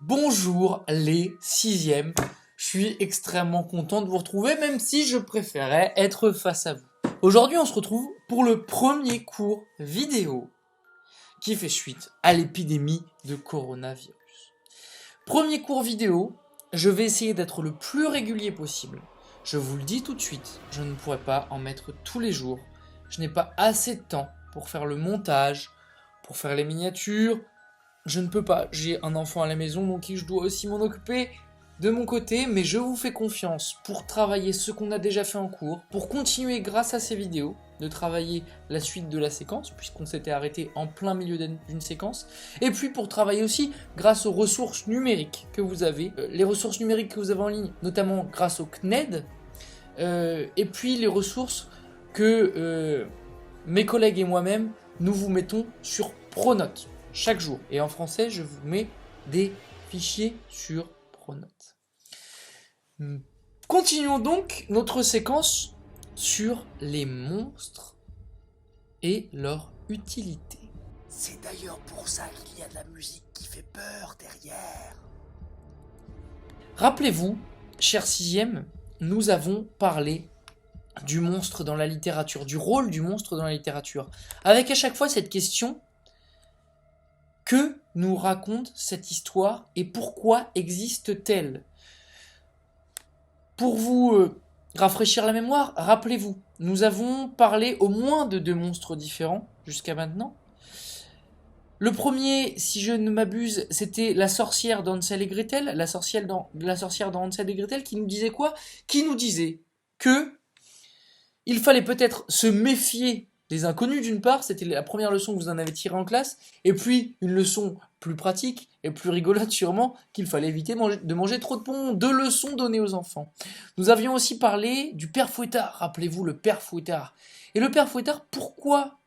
Bonjour les sixièmes, je suis extrêmement content de vous retrouver même si je préférais être face à vous. Aujourd'hui on se retrouve pour le premier cours vidéo qui fait suite à l'épidémie de coronavirus. Premier cours vidéo, je vais essayer d'être le plus régulier possible. Je vous le dis tout de suite, je ne pourrai pas en mettre tous les jours. Je n'ai pas assez de temps pour faire le montage, pour faire les miniatures. Je ne peux pas, j'ai un enfant à la maison donc je dois aussi m'en occuper de mon côté, mais je vous fais confiance pour travailler ce qu'on a déjà fait en cours, pour continuer grâce à ces vidéos, de travailler la suite de la séquence, puisqu'on s'était arrêté en plein milieu d'une séquence, et puis pour travailler aussi grâce aux ressources numériques que vous avez, les ressources numériques que vous avez en ligne, notamment grâce au CNED, et puis les ressources que mes collègues et moi-même, nous vous mettons sur Pronote. Chaque jour. Et en français, je vous mets des fichiers sur Pronote. Continuons donc notre séquence sur les monstres et leur utilité. C'est d'ailleurs pour ça qu'il y a de la musique qui fait peur derrière. Rappelez-vous, chers sixièmes, nous avons parlé du monstre dans la littérature, du rôle du monstre dans la littérature, avec à chaque fois cette question: que nous raconte cette histoire et pourquoi existe-t-elle? Pour vous rafraîchir la mémoire, rappelez-vous, nous avons parlé au moins de 2 monstres différents jusqu'à maintenant. Le premier, si je ne m'abuse, c'était la sorcière dans Hansel et Gretel, la sorcière dans Hansel et Gretel, qui nous disait quoi? Qui nous disait que il fallait peut-être se méfier des inconnus d'une part, c'était la première leçon que vous en avez tirée en classe, et puis une leçon plus pratique et plus rigolote sûrement, qu'il fallait éviter de manger trop de bonbons. 2 leçons données aux enfants. Nous avions aussi parlé du père Fouettard, rappelez-vous le père Fouettard. Et le père Fouettard, pourquoi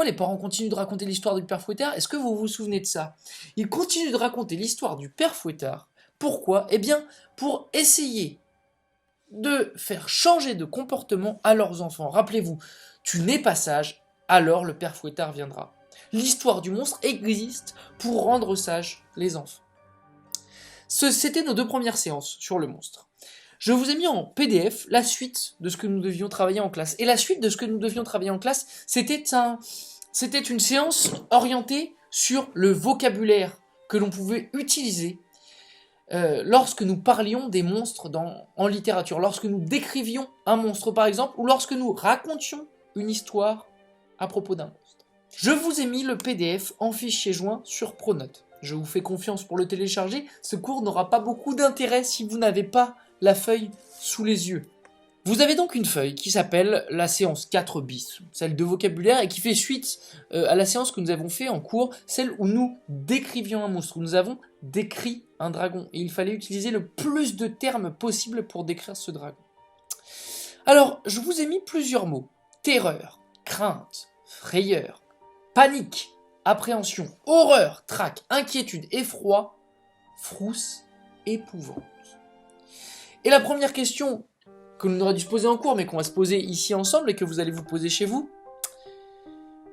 les parents continuent de raconter l'histoire du père Fouettard? Est-ce que vous vous souvenez de ça? Ils continuent de raconter l'histoire du père Fouettard. Pourquoi? Eh bien, pour essayer de faire changer de comportement à leurs enfants. Rappelez-vous, tu n'es pas sage, alors le père Fouettard viendra. L'histoire du monstre existe pour rendre sages les enfants. C'était nos 2 premières séances sur le monstre. Je vous ai mis en PDF la suite de ce que nous devions travailler en classe. Et la suite de ce que nous devions travailler en classe, c'était une séance orientée sur le vocabulaire que l'on pouvait utiliser lorsque nous parlions des monstres en littérature, lorsque nous décrivions un monstre par exemple, ou lorsque nous racontions une histoire à propos d'un monstre. Je vous ai mis le PDF en fichier joint sur Pronote. Je vous fais confiance pour le télécharger, ce cours n'aura pas beaucoup d'intérêt si vous n'avez pas la feuille sous les yeux. Vous avez donc une feuille qui s'appelle la séance 4 bis, celle de vocabulaire, et qui fait suite à la séance que nous avons fait en cours, celle où nous décrivions un monstre, où nous avons décrit un dragon, et il fallait utiliser le plus de termes possible pour décrire ce dragon. Alors, je vous ai mis plusieurs mots: terreur, crainte, frayeur, panique, appréhension, horreur, trac, inquiétude, effroi, frousse, épouvante. Et la première question que l'on aurait dû se poser en cours, mais qu'on va se poser ici ensemble et que vous allez vous poser chez vous,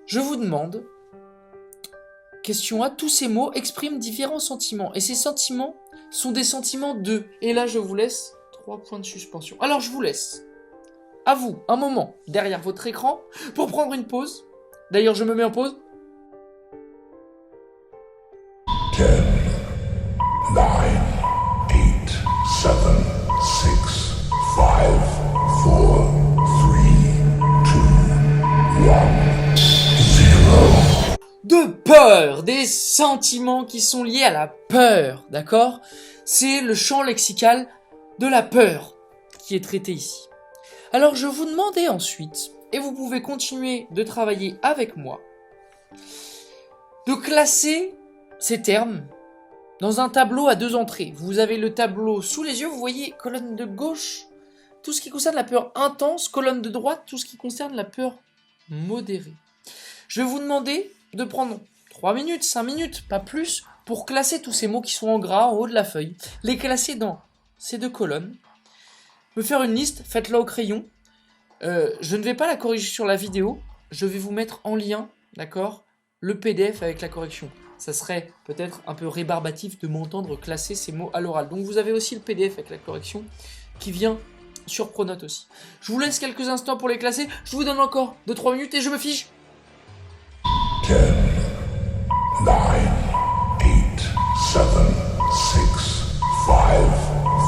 je vous demande, question A, tous ces mots expriment différents sentiments, et ces sentiments sont des sentiments de... Et là, je vous laisse 3 points de suspension. Alors, je vous laisse, à vous, un moment, derrière votre écran, pour prendre une pause. D'ailleurs, je me mets en pause. 10, 9, 8, 7, 6, 5, 4, 3, 2, 1, 0. De peur, des sentiments qui sont liés à la peur, d'accord? C'est le champ lexical de la peur qui est traité ici. Alors je vous demandais ensuite, et vous pouvez continuer de travailler avec moi, de classer ces termes dans un tableau à 2 entrées. Vous avez le tableau sous les yeux, vous voyez, colonne de gauche, tout ce qui concerne la peur intense, colonne de droite, tout ce qui concerne la peur modérée. Je vais vous demander de prendre 3 minutes, 5 minutes, pas plus, pour classer tous ces mots qui sont en gras en haut de la feuille, les classer dans ces 2 colonnes, me faire une liste, faites-la au crayon. Je ne vais pas la corriger sur la vidéo, je vais vous mettre en lien, d'accord, le PDF avec la correction. ça serait peut-être un peu rébarbatif de m'entendre classer ces mots à l'oral. Donc vous avez aussi le PDF avec la correction qui vient sur Pronote aussi. Je vous laisse quelques instants pour les classer. Je vous donne encore 2-3 minutes et je me fiche. 10, 9, 8, 7, 6, 5, 4,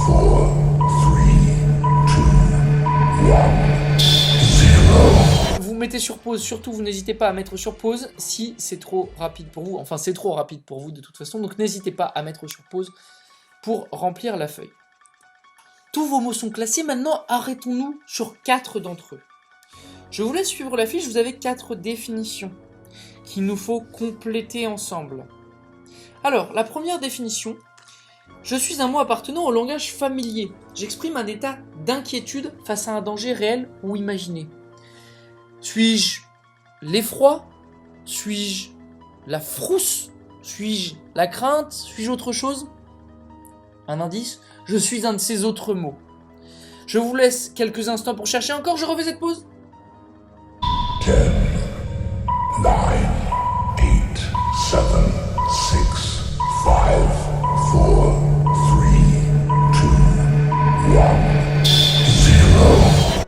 3, 2, 1, 0. Vous mettez sur pause, surtout vous n'hésitez pas à mettre sur pause si c'est trop rapide pour vous. Enfin c'est trop rapide pour vous de toute façon, donc n'hésitez pas à mettre sur pause pour remplir la feuille. Tous vos mots sont classés, maintenant arrêtons-nous sur 4 d'entre eux. Je vous laisse suivre la fiche, vous avez 4 définitions qu'il nous faut compléter ensemble. Alors, la première définition, je suis un mot appartenant au langage familier. J'exprime un état d'inquiétude face à un danger réel ou imaginé. Suis-je l'effroi? Suis-je la frousse? Suis-je la crainte? Suis-je autre chose? Un indice, je suis un de ces autres mots. Je vous laisse quelques instants pour chercher encore, je refais cette pause. 10, 9, 8, 7, 6, 5, 4, 3, 2, 1, 0.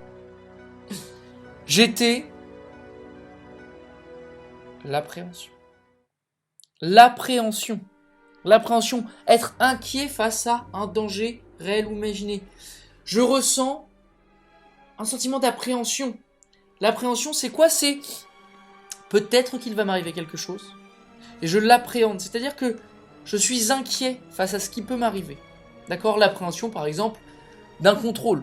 J'étais l'appréhension. L'appréhension. L'appréhension, être inquiet face à un danger réel ou imaginé. Je ressens un sentiment d'appréhension. L'appréhension, c'est quoi? C'est peut-être qu'il va m'arriver quelque chose. Et je l'appréhende. C'est-à-dire que je suis inquiet face à ce qui peut m'arriver. D'accord? L'appréhension, par exemple, d'un contrôle.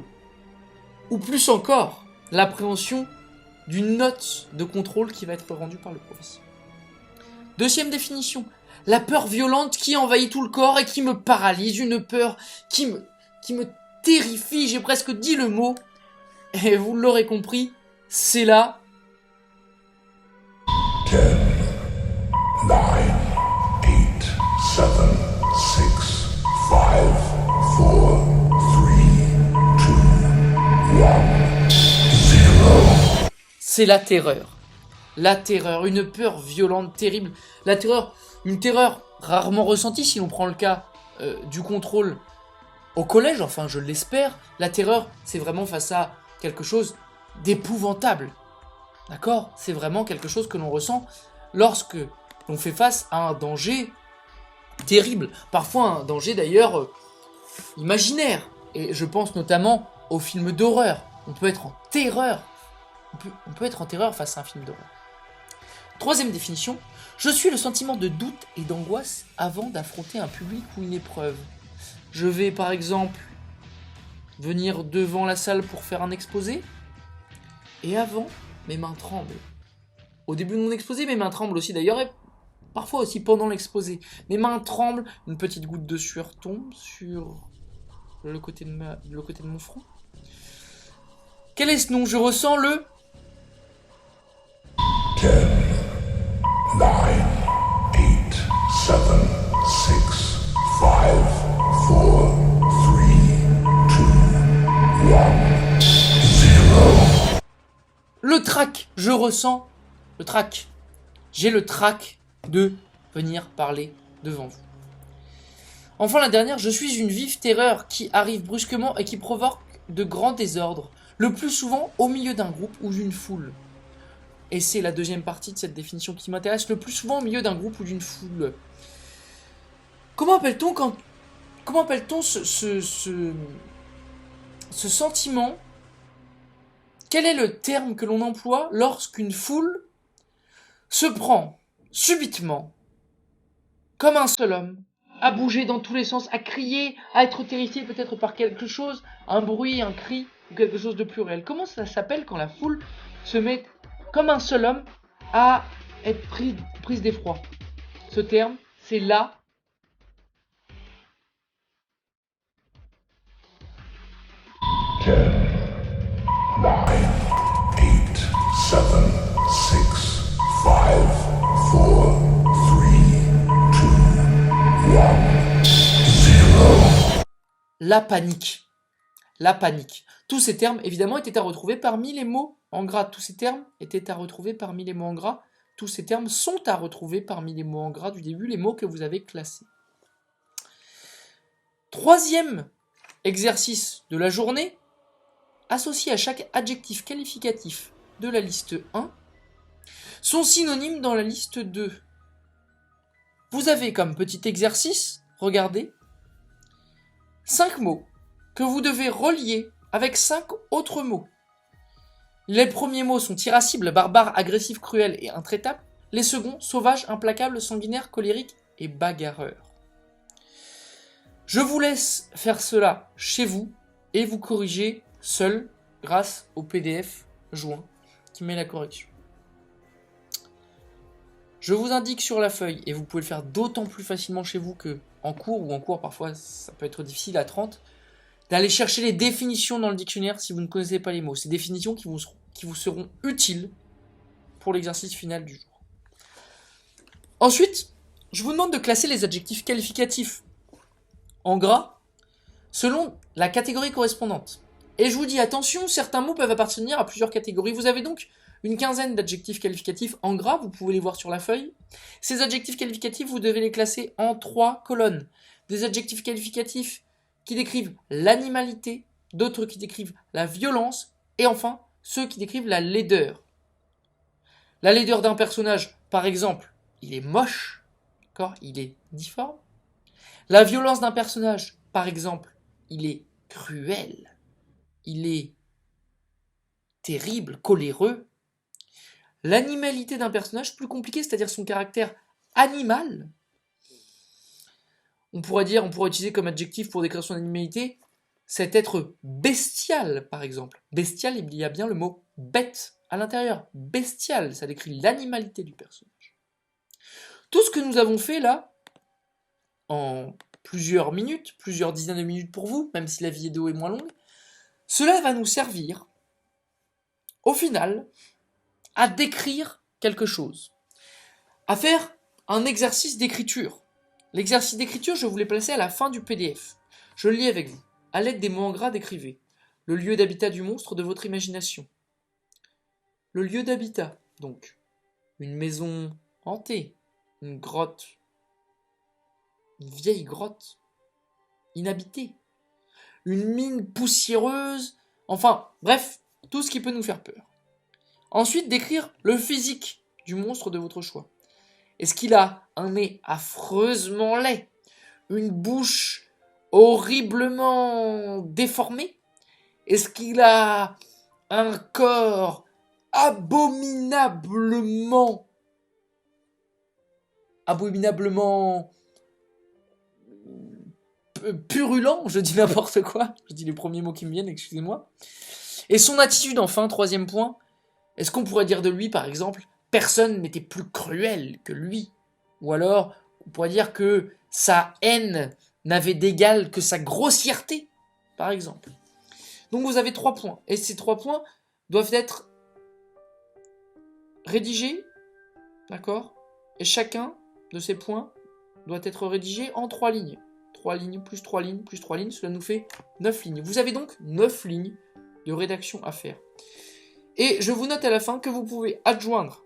Ou plus encore, l'appréhension d'une note de contrôle qui va être rendue par le professeur. Deuxième définition. La peur violente qui envahit tout le corps et qui me paralyse. Une peur qui me terrifie. J'ai presque dit le mot. Et vous l'aurez compris, c'est là. 10, 9, 8, 7, 6, 5, 4, 3, 2, 1, 0. C'est la terreur. La terreur, une peur violente, terrible. La terreur, une terreur rarement ressentie si l'on prend le cas du contrôle au collège, enfin je l'espère. La terreur, c'est vraiment face à quelque chose d'épouvantable. D'accord? C'est vraiment quelque chose que l'on ressent lorsque l'on fait face à un danger terrible. Parfois un danger d'ailleurs imaginaire. Et je pense notamment aux films d'horreur. On peut être en terreur. On peut être en terreur face à un film d'horreur. Troisième définition, je suis le sentiment de doute et d'angoisse avant d'affronter un public ou une épreuve. Je vais par exemple venir devant la salle pour faire un exposé, et avant, mes mains tremblent. Au début de mon exposé, mes mains tremblent aussi d'ailleurs, et parfois aussi pendant l'exposé. Mes mains tremblent, une petite goutte de sueur tombe sur le côté de mon front. Quel est ce nom? Je ressens le... 10, 9, 8, 7, 6, 5, 4, 3, 2, 1, 0. Le trac, je ressens le trac. J'ai le trac de venir parler devant vous. Enfin la dernière, je suis une vive terreur qui arrive brusquement et qui provoque de grands désordres, le plus souvent au milieu d'un groupe ou d'une foule. Et c'est la deuxième partie de cette définition qui m'intéresse, le plus souvent au milieu d'un groupe ou d'une foule. Comment appelle-t-on ce sentiment? Quel est le terme que l'on emploie lorsqu'une foule se prend subitement, comme un seul homme, à bouger dans tous les sens, à crier, à être terrifié peut-être par quelque chose, un bruit, un cri, ou quelque chose de plus réel? Comment ça s'appelle quand la foule se met comme un seul homme à être prise d'effroi? Ce terme, c'est là. 10, 9, 8, 7, 6, 5, 4, 3, 2, 1, 0. La panique. La panique. Tous ces termes, évidemment, étaient à retrouver parmi les mots en gras. Tous ces termes étaient à retrouver parmi les mots en gras Tous ces termes sont à retrouver parmi les mots en gras du début, les mots que vous avez classés. Troisième exercice de la journée, associé à chaque adjectif qualificatif de la liste 1, son synonyme dans la liste 2. Vous avez comme petit exercice, regardez, 5 mots que vous devez relier avec 5 autres mots. Les premiers mots sont irascible, barbare, agressif, cruel et intraitable. Les seconds, sauvage, implacable, sanguinaire, colérique et bagarreur. Je vous laisse faire cela chez vous et vous corriger seul grâce au PDF joint qui met la correction. Je vous indique sur la feuille, et vous pouvez le faire d'autant plus facilement chez vous qu'en cours, ou en cours parfois ça peut être difficile à 30, d'aller chercher les définitions dans le dictionnaire si vous ne connaissez pas les mots. Ces définitions qui vous seront utiles pour l'exercice final du jour. Ensuite, je vous demande de classer les adjectifs qualificatifs en gras selon la catégorie correspondante. Et je vous dis attention, certains mots peuvent appartenir à plusieurs catégories. Vous avez donc une quinzaine d'adjectifs qualificatifs en gras, vous pouvez les voir sur la feuille. Ces adjectifs qualificatifs, vous devez les classer en 3 colonnes. Des adjectifs qualificatifs qui décrivent l'animalité, d'autres qui décrivent la violence, et enfin, ceux qui décrivent la laideur. La laideur d'un personnage, par exemple, il est moche, d'accord, il est difforme. La violence d'un personnage, par exemple, il est cruel, il est terrible, coléreux. L'animalité d'un personnage, plus compliqué, c'est-à-dire son caractère animal. On pourrait utiliser comme adjectif pour décrire son animalité, cet être bestial, par exemple. Bestial, il y a bien le mot bête à l'intérieur. Bestial, ça décrit l'animalité du personnage. Tout ce que nous avons fait là, en plusieurs minutes, plusieurs dizaines de minutes pour vous, même si la vidéo est moins longue, cela va nous servir, au final, à décrire quelque chose, à faire un exercice d'écriture. L'exercice d'écriture, je vous l'ai placé à la fin du PDF. Je le lis avec vous. À l'aide des mots en gras, décrivez le lieu d'habitat du monstre de votre imagination. Le lieu d'habitat, donc, une maison hantée, une grotte, une vieille grotte, inhabitée, une mine poussiéreuse, enfin, bref, tout ce qui peut nous faire peur. Ensuite, décrire le physique du monstre de votre choix. Est-ce qu'il a un nez affreusement laid, une bouche horriblement déformée? Est-ce qu'il a un corps abominablement purulent? Je dis n'importe quoi, je dis les premiers mots qui me viennent, excusez-moi. Et son attitude, enfin, troisième point, est-ce qu'on pourrait dire de lui, par exemple, personne n'était plus cruel que lui? Ou alors, on pourrait dire que sa haine n'avait d'égal que sa grossièreté, par exemple. Donc vous avez 3 points. Et ces 3 points doivent être rédigés, d'accord? Et chacun de ces points doit être rédigé en 3 lignes. 3 lignes, plus 3 lignes, plus 3 lignes, cela nous fait 9 lignes. Vous avez donc 9 lignes de rédaction à faire. Et je vous note à la fin que vous pouvez adjoindre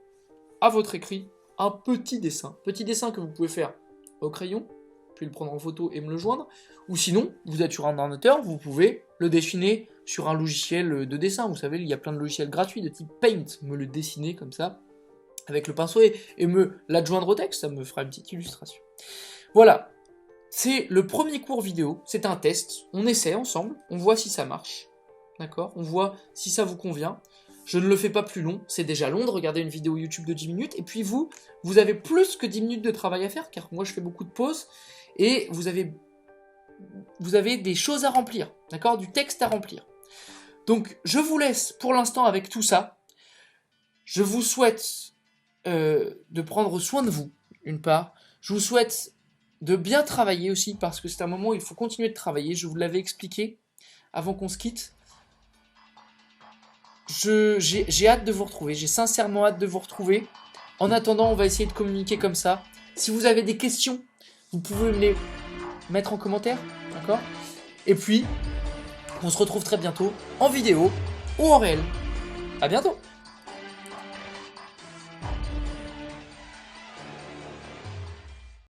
à votre écrit un petit dessin. Petit dessin que vous pouvez faire au crayon, puis le prendre en photo et me le joindre. Ou sinon, vous êtes sur un ordinateur, vous pouvez le dessiner sur un logiciel de dessin. Vous savez, il y a plein de logiciels gratuits de type Paint. Me le dessiner comme ça, avec le pinceau, et me l'adjoindre au texte, ça me fera une petite illustration. Voilà, c'est le premier cours vidéo, c'est un test. On essaie ensemble, on voit si ça marche. D'accord? On voit si ça vous convient. Je ne le fais pas plus long, c'est déjà long de regarder une vidéo YouTube de 10 minutes, et puis vous avez plus que 10 minutes de travail à faire, car moi je fais beaucoup de pauses, et vous avez des choses à remplir, d'accord, du texte à remplir. Donc je vous laisse pour l'instant avec tout ça. Je vous souhaite de prendre soin de vous, d'une part. Je vous souhaite de bien travailler aussi, parce que c'est un moment où il faut continuer de travailler, je vous l'avais expliqué avant qu'on se quitte. J'ai hâte de vous retrouver, j'ai sincèrement hâte de vous retrouver. En attendant, on va essayer de communiquer comme ça. Si vous avez des questions, vous pouvez me les mettre en commentaire, d'accord? Et puis, on se retrouve très bientôt en vidéo ou en réel. À bientôt!